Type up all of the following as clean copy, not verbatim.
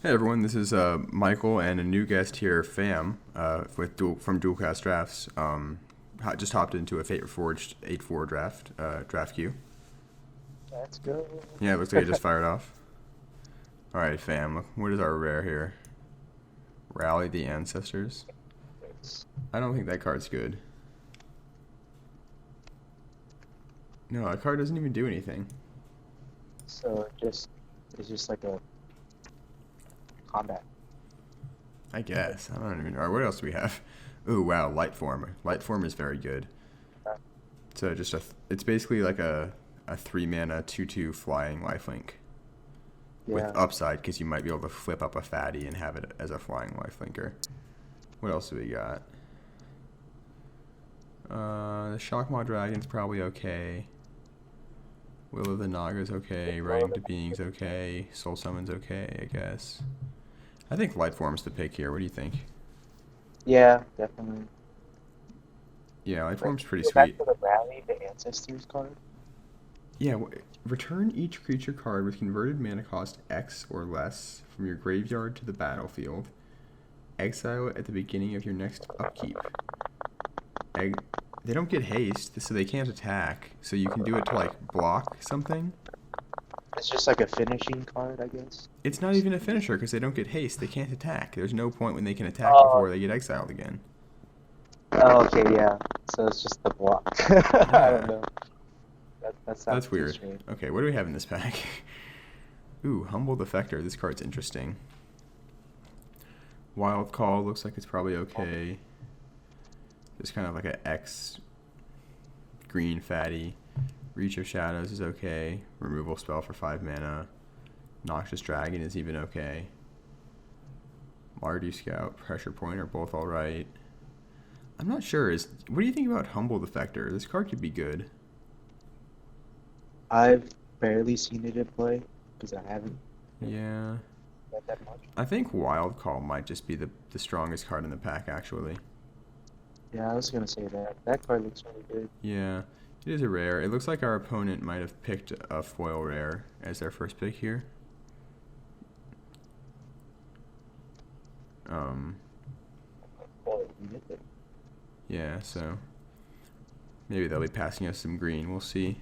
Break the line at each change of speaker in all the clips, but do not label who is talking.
Hey everyone, this is Michael and a new guest here, Pham, from Dualcast Drafts. Just hopped into a Fate Reforged 8-4 draft queue.
Let's go.
Yeah, it looks like it just fired off. All right, Pham, look, what is our rare here? Rally the Ancestors. I don't think that card's good. No, that card doesn't even do anything.
So it's just like a combat.
I guess. I don't even know. All right, what else do we have? Ooh, wow, Light Form. Light Form is very good. So it's basically like a 3-mana 2/2 flying lifelink with
Yeah.
upside because you might be able to flip up a fatty and have it as a flying lifelinker. What else do we got? The Shockmaw Dragon's probably okay. Will of the Naga's okay. Writing to Being's okay. Soul Summon's okay, I guess. I think Light Form's the pick here. What do you think?
Yeah, definitely.
Yeah, Light Form's pretty
Go back
sweet.
to the rally, the ancestors card.
Yeah, return each creature card with converted mana cost X or less from your graveyard to the battlefield. Exile it at the beginning of your next upkeep. They don't get haste, so they can't attack. So you can do it to like block something.
It's just like a finishing card, I guess.
It's not even a finisher because they don't get haste. They can't attack. There's no point when they can attack
Oh,
before they get exiled again.
oh, okay, yeah. So it's just the block. I don't
Yeah,
know. That sounds
that's
too
weird.
strange.
Okay, what do we have in this pack? Ooh, Humble Defector. This card's interesting. Wild Call looks like it's probably okay. Just kind of like an X green fatty. Reach of Shadows is okay. Removal spell for 5 mana. Noxious Dragon is even okay. Mardu Scout, Pressure Point are both alright. I'm not sure. What do you think about Humble Defector? This card could be good.
I've barely seen it in play because I haven't
Yeah.
read that much.
I think Wild Call might just be the strongest card in the pack, actually.
Yeah, I was gonna say that. That card looks really good.
Yeah, it is a rare. It looks like our opponent might have picked a foil rare as their first pick here. Um,
Oh, you get it.
yeah, so maybe they'll be passing us some green. We'll see.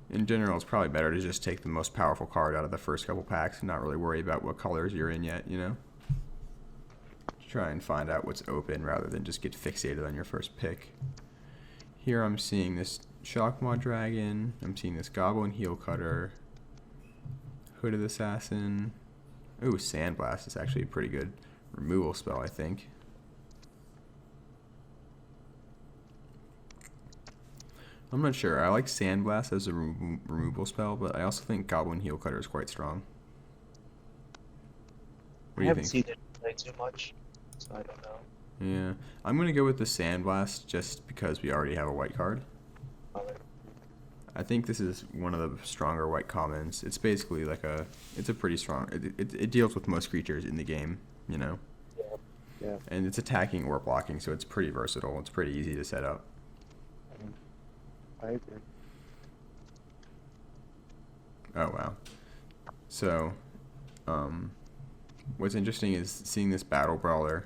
In general, it's probably better to just take the most powerful card out of the first couple packs and not really worry about what colors you're in yet, you know? Try and find out what's open rather than just get fixated on your first pick. Here I'm seeing this Shockmaw Dragon. I'm seeing this Goblin Heel Cutter. Hooded Assassin. Ooh, Sandblast is actually a pretty good removal spell, I think. I'm not sure. I like Sandblast as a removal spell, but I also think Goblin Heel Cutter is quite strong. What
I
do you
haven't
think?
seen it play too much, so I don't know.
Yeah, I'm going to go with the Sandblast just because we already have a white card.
Other-
I think this is one of the stronger white commons. It's basically like it's a pretty strong, it deals with most creatures in the game, you know?
Yeah, yeah.
And it's attacking or blocking, so it's pretty versatile. It's pretty easy to set up.
Mhm. I agree.
Oh, wow. So, what's interesting is seeing this Battle Brawler.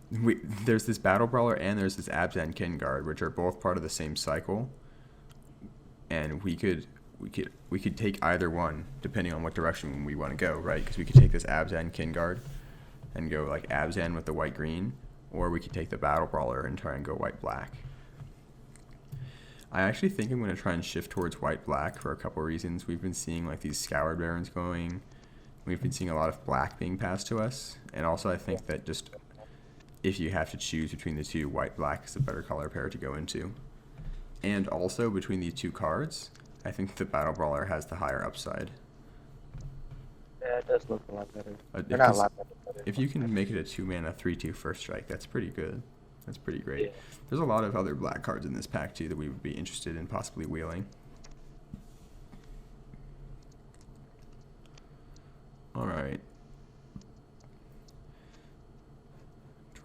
There's this Battle Brawler and there's this Abzan Kingguard, which are both part of the same cycle. And we could take either one depending on what direction we want to go, right? Because we could take this Abzan Kingguard and go like Abzan with the white green, or we could take the Battle Brawler and try and go white black. I actually think I'm going to try and shift towards white black for a couple of reasons. We've been seeing like these Scoured Barons going. We've been seeing a lot of black being passed to us, and also I think that just if you have to choose between the two, white black is a better color pair to go into. And also between these two cards, I think the Battle Brawler has the higher upside.
Yeah, it does look a lot better. Or
If
not a
this,
lot better.
if you can make it a 2-mana 3/2 first strike, that's pretty good. That's pretty great.
Yeah.
There's a lot of other black cards in this pack too that we would be interested in possibly wheeling. All right.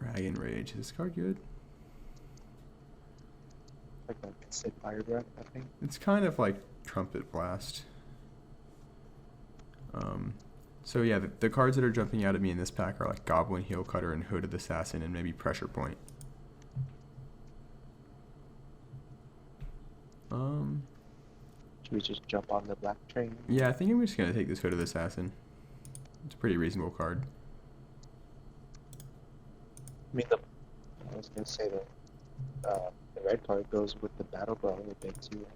Dragon Rage. Is this card good?
Like a Sid Fire Breath, I think.
It's kind of like Trumpet Blast. So yeah, the cards that are jumping out at me in this pack are like Goblin Heel Cutter and Hooded Assassin and maybe Pressure Point.
Should we just jump on the black train?
Yeah, I think I'm just gonna take this Hooded Assassin. It's a pretty reasonable card.
I mean, I was gonna say the red card goes with the battle bra a bit too.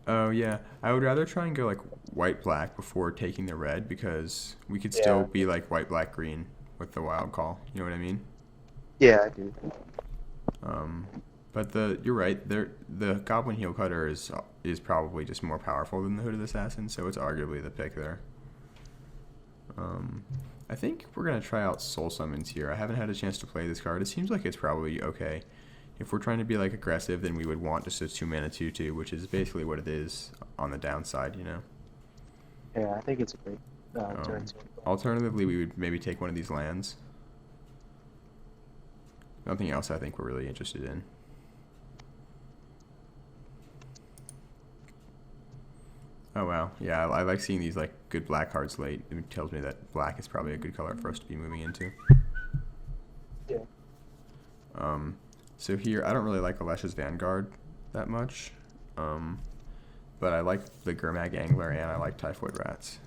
Oh yeah, I would rather try and go like white black before taking the red because we could still be like white black green with the wild call. You know what I mean?
Yeah, I do.
But you're right. The Goblin Heel Cutter is probably just more powerful than the Hooded Assassin, so it's arguably the pick there. I think we're gonna try out Soul Summons here. I haven't had a chance to play this card. It seems like it's probably okay. If we're trying to be like aggressive, then we would want just a 2-mana 2/2, which is basically what it is on the downside, you know.
Yeah, I think it's a great turn 2.
Alternatively, we would maybe take one of these lands. Nothing else I think we're really interested in. Oh wow, yeah, I like seeing these like good black cards late. It tells me that black is probably a good color for us to be moving into.
Yeah.
So here, I don't really like Alesha's Vanguard that much, but I like the Gurmag Angler and I like Typhoid Rats.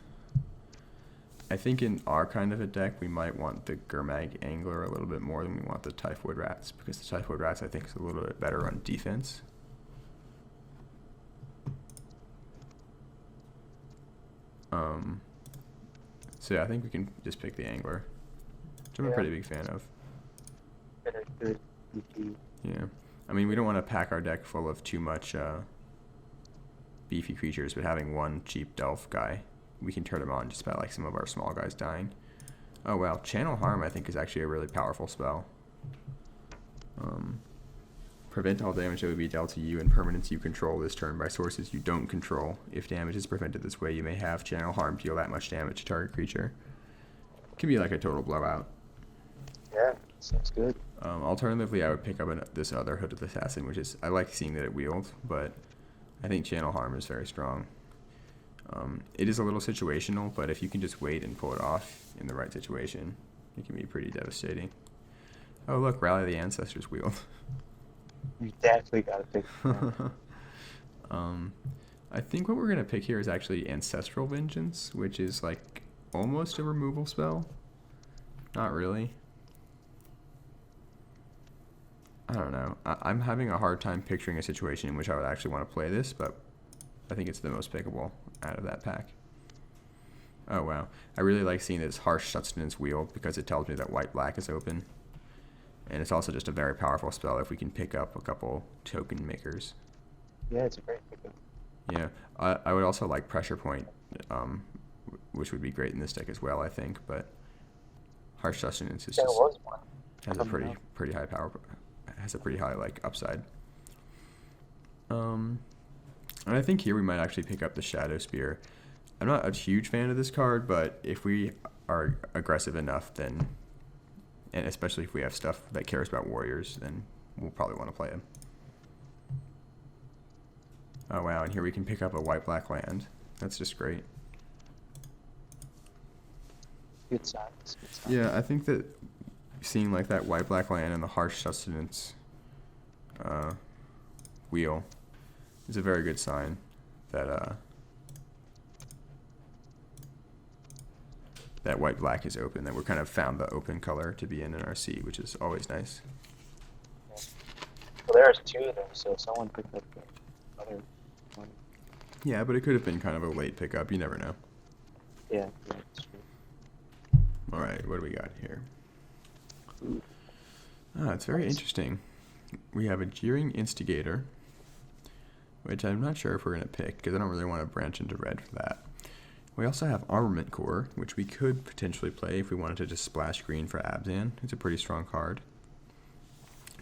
I think in our kind of a deck, we might want the Gurmag Angler a little bit more than we want the Typhoid Rats, because the Typhoid Rats I think is a little bit better on defense. So yeah, I think we can just pick the Angler, which I'm a pretty big fan of.
Good.
Yeah, I mean we don't want to pack our deck full of too much beefy creatures, but having one cheap Delph guy, we can turn him on just by like some of our small guys dying. Oh wow, Channel Harm I think is actually a really powerful spell. Prevent all damage that would be dealt to you and permanents you control this turn by sources you don't control. If damage is prevented this way, you may have Channel Harm deal that much damage to target creature. Could be like a total blowout.
Yeah, sounds good.
Alternatively, I would pick up this other Hooded Assassin, which is, I like seeing that it wheeled, but I think Channel Harm is very strong. It is a little situational, but if you can just wait and pull it off in the right situation, it can be pretty devastating. Oh look, Rally the Ancestors wheeled.
You definitely gotta pick.
I think what we're gonna pick here is actually Ancestral Vengeance, which is like almost a removal spell. Not really. I don't know. I'm having a hard time picturing a situation in which I would actually want to play this, but I think it's the most pickable out of that pack. Oh wow. I really like seeing this Harsh Sustenance wheel because it tells me that white-black is open. And it's also just a very powerful spell if we can pick up a couple token makers.
Yeah, it's a great pickup.
Yeah, I would also like Pressure Point, which would be great in this deck as well, I think. But Harsh Sustenance is just has a pretty high power, has a pretty high like upside. And I think here we might actually pick up the Shadow Spear. I'm not a huge fan of this card, but if we are aggressive enough, then, and especially if we have stuff that cares about warriors, then we'll probably want to play him. Oh wow, and here we can pick up a white-black land. That's just great.
Good signs.
Yeah, I think that seeing like that white-black land and the Harsh Sustenance wheel is a very good sign that that white-black is open, that we're kind of found the open color to be in RC, which is always nice.
Well, there's two of them, so someone picked up the other one.
Yeah, but it could have been kind of a late pickup. You never know.
Yeah, that's true.
All right, what do we got here? It's very interesting. We have a Jeering Instigator, which I'm not sure if we're going to pick because I don't really want to branch into red for that. We also have Armament Core, which we could potentially play if we wanted to just splash green for Abzan. It's a pretty strong card.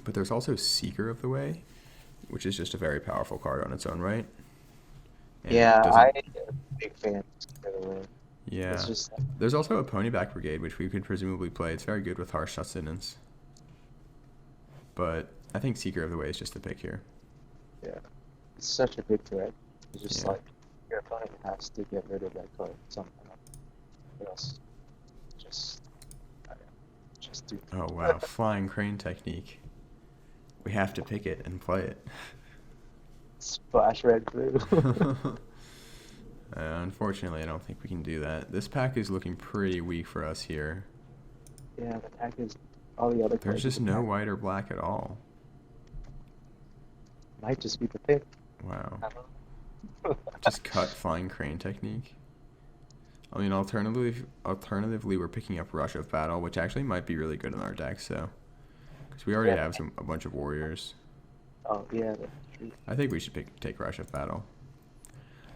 But there's also Seeker of the Way, which is just a very powerful card on its own right. And
yeah, I'm a big fan of Seeker of the Way.
Yeah. There's also a Ponyback Brigade, which we could presumably play. It's very good with Harsh Sustenance. But I think Seeker of the Way is just the pick here.
Yeah. It's such a big threat. It's just like your opponent has to get rid of that card somehow. What else? Just, I don't know, just do.
Oh wow, flying crane technique. We have to pick it and play it.
Splash red blue.
Unfortunately, I don't think we can do that. This pack is looking pretty weak for us here.
Yeah, the pack is all the other.
There's
cards
just
in the
no
pack.
white or black at all.
Might just be the pick.
Wow.
I don't know.
Just cut flying crane technique. I mean, alternatively, we're picking up Rush of Battle, which actually might be really good in our deck. So, because we already
Yeah.
have a bunch of warriors.
Oh yeah, that's true.
I think we should take Rush of Battle.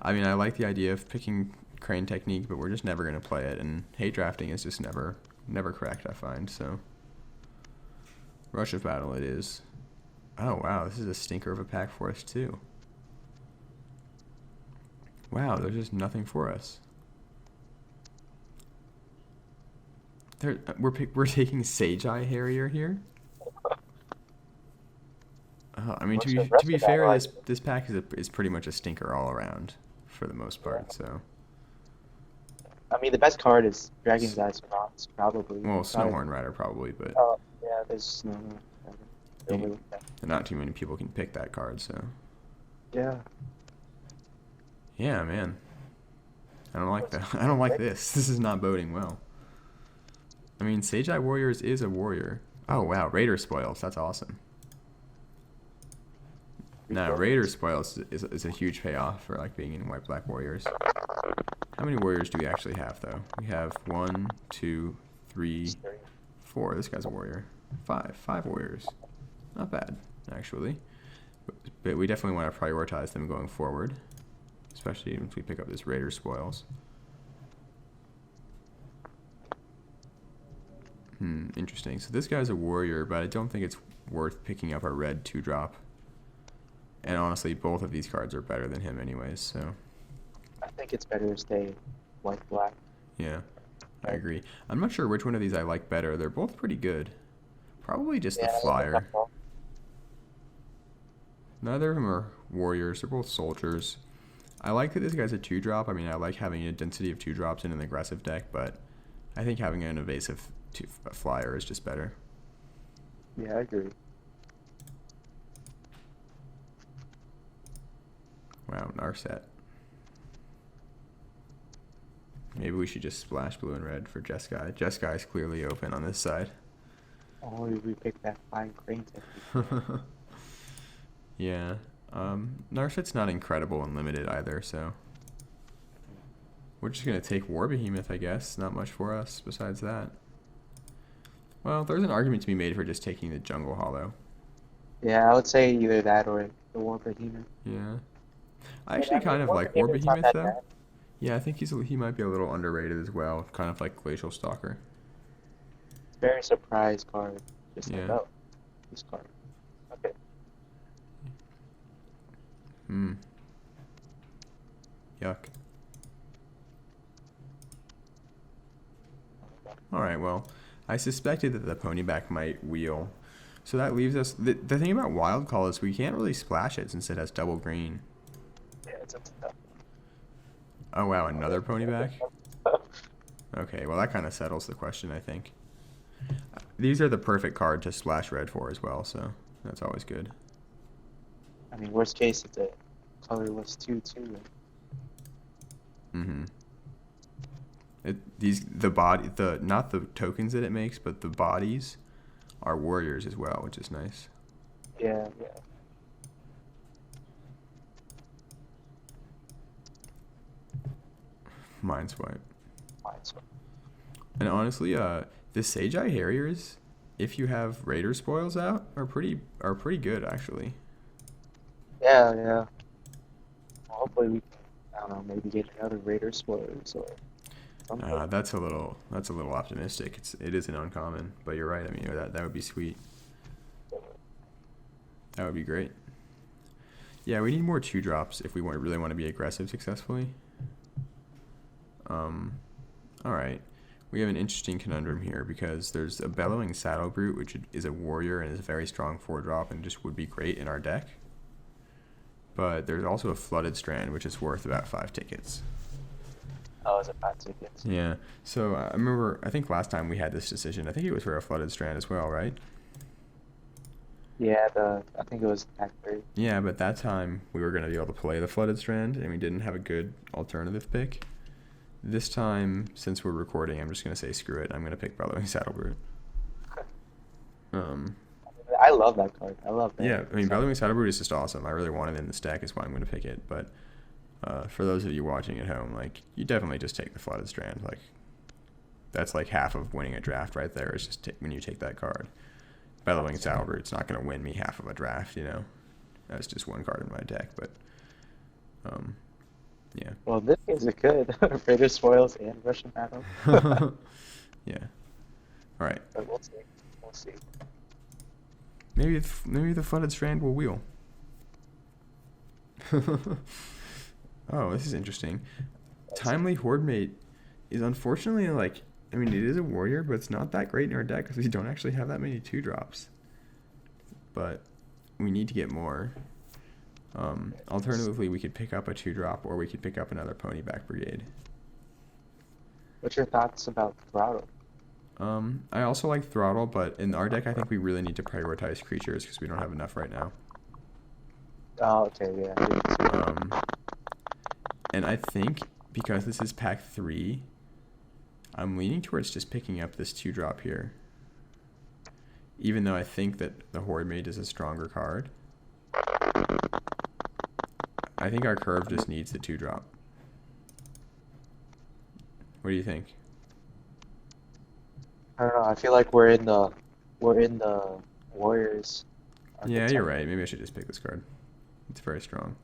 I mean, I like the idea of picking crane technique, but we're just never gonna play it, and hate drafting is just never correct. I find so. Rush of Battle it is. Oh wow, this is a stinker of a pack for us too. Wow, there's just nothing for us. We're taking Sage Eye Harrier here. I mean,
What's the
to
rest
be
of that
fair,
like?
this pack is pretty much a stinker all around, for the most part. So,
I mean, the best card is Dragon's Eyes Rocks, probably.
well,
Probably.
Snowhorn Rider probably, but
Oh yeah, there's no.
Yeah. not too many people can pick that card. So,
Yeah.
yeah, man, I don't like that. I don't like this. This is not boding well. I mean, Sage Eye Warriors is a warrior. Oh wow, Raider Spoils. That's awesome. Nah, Raider Spoils is a huge payoff for like being in White Black Warriors. How many warriors do we actually have though? We have 1, 2, 3, 4. This guy's a warrior. 5 warriors. Not bad, actually. But we definitely want to prioritize them going forward, especially if we pick up this Raider Spoils. Interesting. So this guy's a warrior, but I don't think it's worth picking up a red 2-drop. And honestly, both of these cards are better than him anyways, so.
I think it's better to stay white black.
Yeah, I agree. I'm not sure which one of these I like better. They're both pretty good. Probably just the flyer. Neither of them are warriors. They're both soldiers. I like that this guy's a 2-drop. I mean, I like having a density of 2-drops in an aggressive deck, but I think having an evasive flyer is just better.
Yeah, I agree.
Wow, Narset. Maybe we should just splash blue and red for Jeskai. Jeskai's clearly open on this side.
Oh, we picked that fine crane technique.
Yeah. Narset's not incredible and limited either, so. We're just going to take War Behemoth, I guess. Not much for us besides that. Well, there's an argument to be made for just taking the Jungle Hollow.
Yeah, I would say either that or the War Behemoth.
Yeah. I actually kind of like War Behemoth, though. Yeah, I think he might be a little underrated as well. Kind of like Glacial Stalker.
Very surprise card. Just like,
Yeah.
oh, this card. Okay.
Yuck. Alright, well, I suspected that the Ponyback might wheel. So that leaves us... The thing about Wild Call is we can't really splash it since it has double green.
Yeah, it's tough.
Oh wow, another Ponyback? Okay, well that kind of settles the question, I think. These are the perfect card to splash red for as well, so that's always good.
I mean, worst case, it's a colorless 2/2.
Mm-hmm. Not the tokens that it makes, but the bodies are warriors as well, which is nice.
Yeah, yeah.
Mind Swipe.
Mine's
And honestly, the Sage Eye Harriers, if you have Raider Spoils out, are pretty good actually.
Yeah, yeah. Well, hopefully we can, I don't know, maybe get another Raider spoilers or something.
That's a little optimistic. It is an uncommon, but you're right. I mean, that would be sweet. That would be great. Yeah, we need more 2-drops if we really want to be aggressive successfully. All right. We have an interesting conundrum here because there's a Bellowing Saddle Brute, which is a warrior and is a very strong 4-drop and just would be great in our deck. But there's also a Flooded Strand, which is worth about 5 tickets.
Oh, is it 5 tickets?
Yeah. So I remember, I think last time we had this decision, I think it was for a flooded strand as well, right?
Yeah, I think it was pack 3.
Yeah, but that time we were going to be able to play the flooded strand, and we didn't have a good alternative pick. This time, since we're recording, I'm just going to say screw it. I'm going to pick Bellowing Saddlebrute.
I love that card. I love that.
Yeah, I mean, Bellowing Saddlebrute is just awesome. I really want it in this deck, is why I'm going to pick it. But for those of you watching at home, like, you definitely just take the flooded strand. Like, that's like half of winning a draft right there. Is just when you take that card. Bellowing Saddlebrute's not going to win me half of a draft, you know. That's just one card in my deck, but yeah.
Well, this is a good Raider Spoils and Russian Battle.
Yeah. All right.
But we'll see. We'll see.
Maybe the flooded strand will wheel. Oh, this is interesting. Timely Horde Mate is unfortunately like, I mean, it is a warrior, but it's not that great in our deck because we don't actually have that many 2-drops. But we need to get more. Alternatively, we could pick up a 2-drop, or we could pick up another Ponyback Brigade.
What's your thoughts about Throttle?
I also like Throttle, but in our deck, I think we really need to prioritize creatures because we don't have enough right now.
Oh, okay, yeah.
And I think because this is pack 3, I'm leaning towards just picking up this 2-drop here. Even though I think that the Horde Mate is a stronger card. I think our curve just needs the 2-drop. What do you think?
I don't know. I feel like we're in the Warriors.
Yeah, you're right. Maybe I should just pick this card. It's very strong.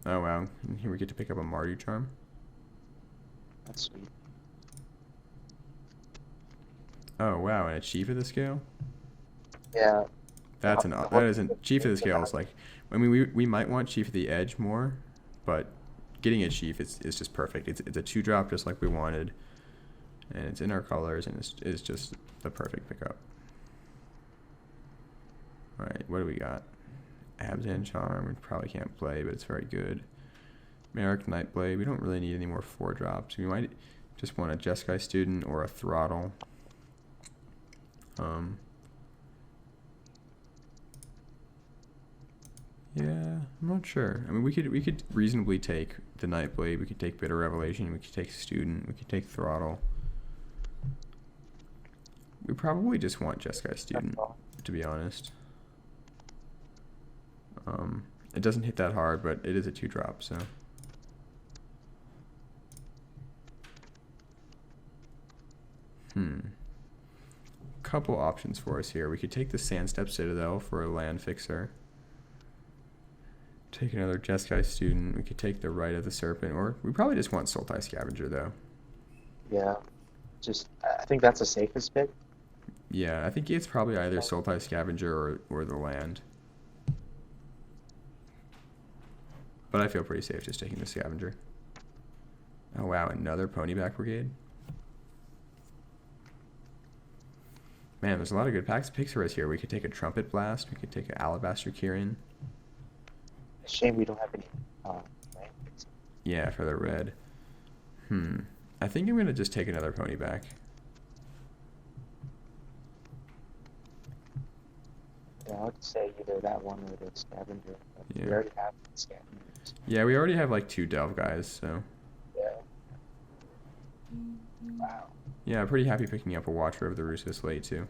Oh wow! And here we get to pick up a Mardu Charm.
That's sweet.
Oh wow! And a Chief of the Scale.
Yeah.
That isn't Chief of the Scale is like. I mean, we might want Chief of the Edge more, but getting a Chief is just perfect. It's a 2-drop just like we wanted, and it's in our colors, and it's just the perfect pickup. All right, what do we got? Abzan Charm, we probably can't play, but it's very good. Merrick Nightblade, we don't really need any more 4-drops. We might just want a Jeskai Student or a Throttle. Yeah, I'm not sure. I mean, we could reasonably take the Nightblade. We could take Bitter Revelation. We could take Student. We could take Throttle. We probably just want Jeskai Student, to be honest. It doesn't hit that hard, but it is a 2-drop, so. Couple options for us here. We could take the Sandstep Citadel for a land fixer. Take another Jeskai Student. We could take the Rite of the Serpent, or we probably just want Sultai Scavenger, though.
Yeah. I think that's the safest pick.
Yeah, I think it's probably either Sultai Scavenger or the land. But I feel pretty safe just taking the Scavenger. Oh wow, another Ponyback Brigade? Man, there's a lot of good picks for us here. We could take a Trumpet Blast. We could take an Alabaster Kirin.
It's a shame we don't have any right?
Yeah, for the red. I think I'm going to just take another Ponyback.
Yeah, I would say either that one or the Scavenger.
Yeah.
We already have Scavengers.
Yeah, we already have like 2 Delve guys, so.
Yeah. Wow.
Yeah, I'm pretty happy picking up a Watcher of the Roost this late too.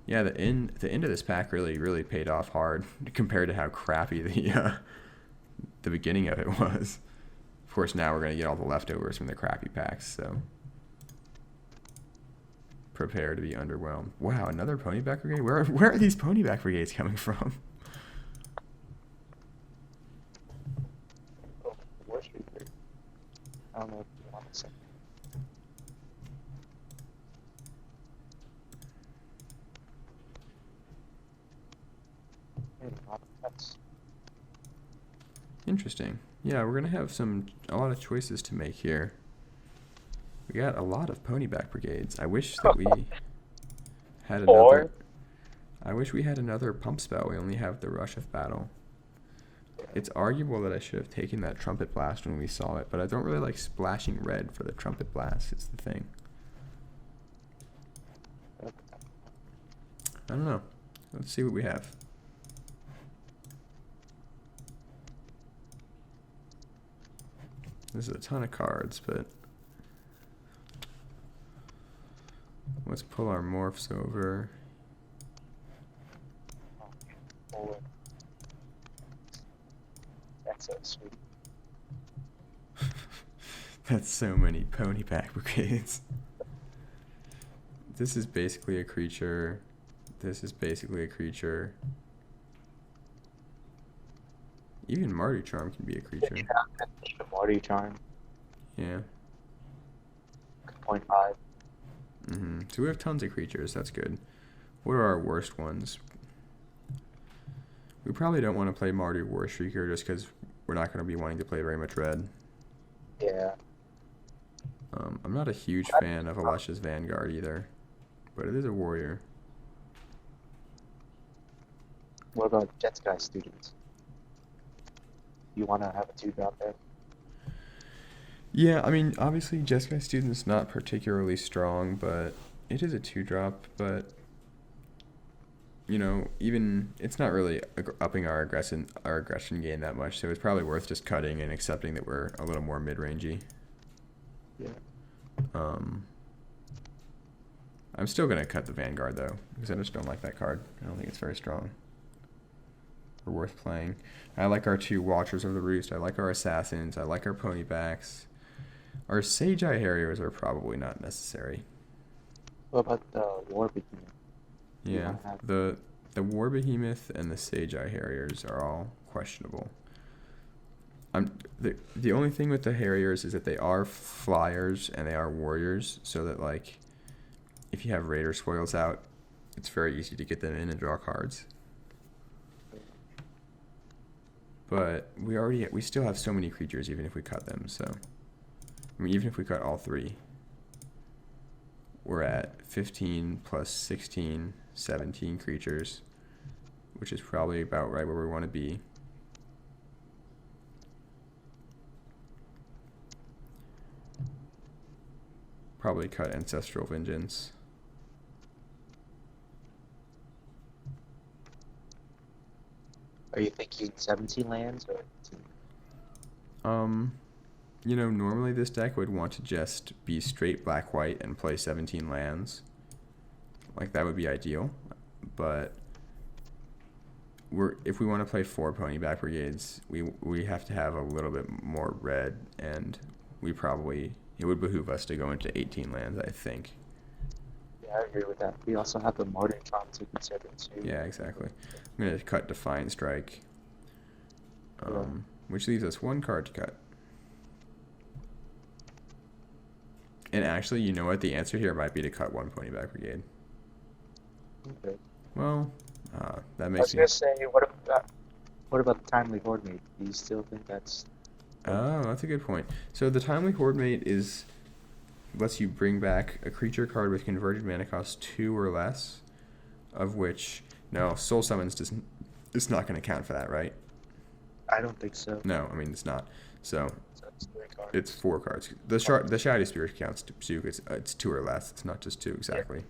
Yeah, the end of this pack really paid off hard compared to how crappy the beginning of it was. Of course, now we're gonna get all the leftovers from the crappy packs, so prepare to be underwhelmed. Wow, another Ponyback Brigade? Where are these Ponyback Brigades coming from?
Oh, War Sweeper. I don't know if you want to say. That's
Interesting. Yeah, we're gonna have a lot of choices to make here. We got a lot of Ponyback Brigades. I wish that we had another. I wish we had another pump spell. We only have the Rush of Battle.
yeah.
It's arguable that I should have taken that trumpet blast when we saw it, but I don't really like splashing red for the trumpet blast. It's the thing. I don't know. Let's see what we have. There's a ton of cards, but let's pull our morphs over.
Oh, that's so sweet.
That's so many pony pack brigades. This is basically a creature. This is basically a creature. Even Marty Charm can be a creature.
Yeah, even Marty Charm.
Yeah.
0.5.
So we have tons of creatures. That's good. What are our worst ones? We probably don't want to play Marty War Shrieker just because we're not going to be wanting to play very much red.
Yeah.
I'm not a huge fan of Alesha's Vanguard either, but it is a warrior.
What about Jet students? You want to have a 2-drop there?
Yeah, I mean, obviously Jeskai Student's not particularly strong, but it is a 2-drop, but you know, even it's not really upping our aggression gain that much, so it's probably worth just cutting and accepting that we're a little more mid-rangey.
Yeah.
I'm still gonna cut the Vanguard though, because I just don't like that card. I don't think it's very strong or worth playing. I like our 2 Watchers of the Roost. I like our Assassins. I like our Ponybacks. Our Sage Eye Harriers are probably not necessary.
What about the War Behemoth?
Yeah, the War Behemoth and the Sage Eye Harriers are all questionable. The only thing with the Harriers is that they are flyers and they are warriors, so that like if you have Raider spoils out, it's very easy to get them in and draw cards. But we still have so many creatures even if we cut them, so I mean even if we cut all 3, we're at 15 plus 16, 17 creatures, which is probably about right where we want to be. Probably cut Ancestral Vengeance.
Are you thinking 17 lands or 18?
You know, normally this deck would want to just be straight black-white and play 17 lands. Like, that would be ideal. But if we want to play 4 Ponyback Brigades, we have to have a little bit more red, and it would behoove us to go into 18 lands, I think.
Yeah, I agree with that. We also have the Marty Charm to consider too.
Yeah, exactly. I'm going to cut Defiant Strike, which leaves us 1 card to cut. And actually, you know what? The answer here might be to cut 1 Ponyback Brigade.
Okay.
Well, that
I
makes
was going to say, what about the Timely Horde Mate? Do you still think that's...
Oh, that's a good point. So the Timely Horde Mate lets you bring back a creature card with converted mana cost 2 or less, of which, no, Soul Summons it's not going to count for that, right?
I don't think so.
No, I mean, it's not. So
it's 3 cards.
it's 4 cards. The Shadow Spirit counts too. It's 2 or less. It's not just 2 exactly. Yeah.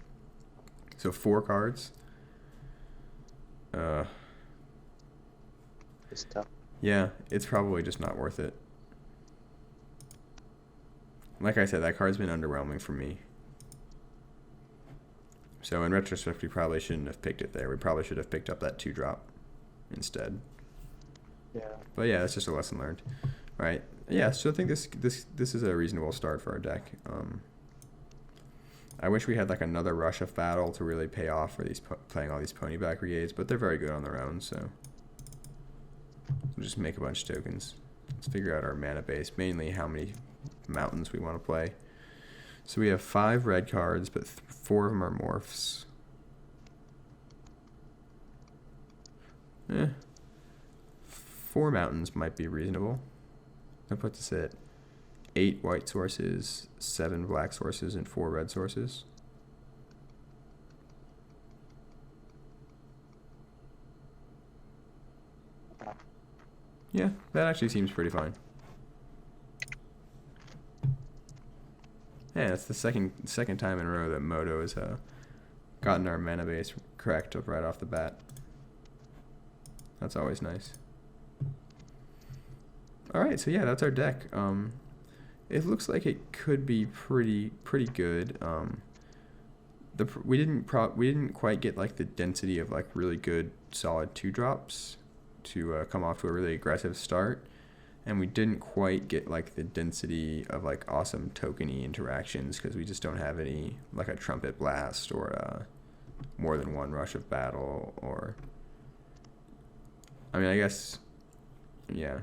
So 4 cards.
It's tough.
Yeah, it's probably just not worth it. Like I said, that card's been underwhelming for me. So in retrospect, we probably shouldn't have picked it there. We probably should have picked up that 2-drop instead.
Yeah.
But yeah, that's just a lesson learned, right? Yeah. So I think this is a reasonable start for our deck. I wish we had like another rush of battle to really pay off for playing all these Ponyback Brigades, but they're very good on their own. So we'll just make a bunch of tokens. Let's figure out our mana base, mainly how many mountains we want to play. So we have 5 red cards, but 4 of them are morphs. 4 mountains might be reasonable. That puts us at 8 white sources, 7 black sources, and 4 red sources. Yeah, that actually seems pretty fine. Yeah, it's the second time in a row that Moto has gotten our mana base correct up right off the bat. That's always nice. All right, so yeah, that's our deck. It looks like it could be pretty good. We didn't quite get like the density of like really good solid 2-drops to come off to a really aggressive start, and we didn't quite get like the density of like awesome tokeny interactions because we just don't have any like a trumpet blast or more than one rush of battle, or I mean I guess yeah.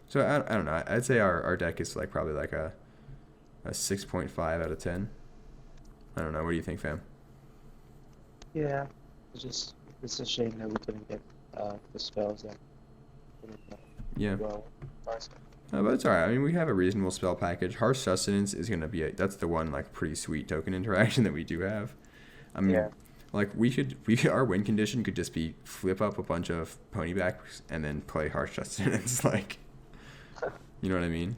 So I don't know. I'd say our deck is like probably like a 6.5 out of 10. I don't know. What do you think, Pham?
Yeah, it's a shame that we couldn't get the spells that
Yeah.
well.
But it's alright. I mean, we have a reasonable spell package. Harsh Sustenance is gonna be that's the one like pretty sweet token interaction that we do have. I mean,
Yeah.
like our win condition could just be flip up a bunch of ponybacks and then play Harsh Sustenance. Like, you know what I mean?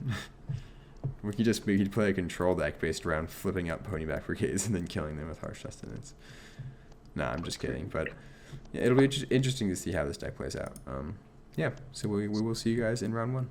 we could play a control deck based around flipping up ponyback brigades and then killing them with Harsh Sustenance. Nah, I'm just kidding. But yeah, it'll be interesting to see how this deck plays out. Yeah, so we will see you guys in round 1.